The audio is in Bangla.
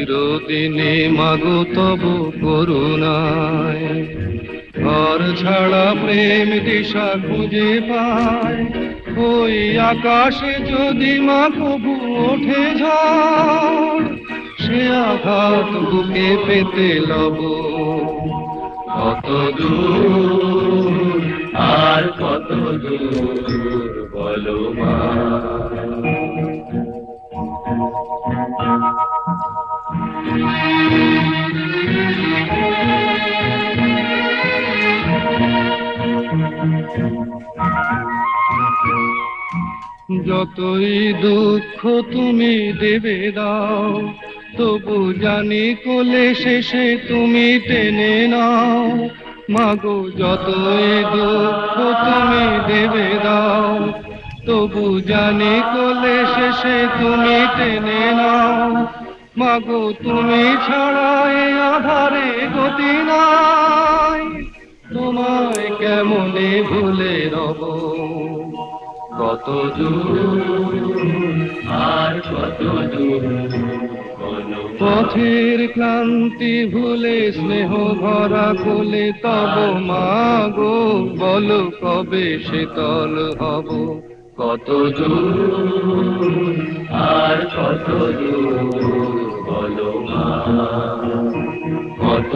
চিরদিনে মাগো তব করুণায় ঘর ছাড়া প্রেম দিশা খুঁজে পায়। ওই আকাশে যদি মা কবু ওঠে ঝড়, সে আঘাত বুকে পেতে লব। কত দূর আর কত দূর বলো মা। যতই দুঃখ তুমি দেবে দাও, তবু জানি কোলে শেষে তুমি টেনে নাও। মাগো যতই দুঃখ তুমি দেবে দাও, তবু জানি কোলে শেষে তুমি টেনে নাও। মাগো তুমি ছাড়া এ আধারে গতি নাই, তোমায় কেমনে ভুলে রব। কত দূর আর কত দূর পথের ক্লান্তি ভুলে স্নেহ ভরা কোলে তব মাগো, বলো কবে শীতল হব। কত দূর আর কত দূর বলো মা। কত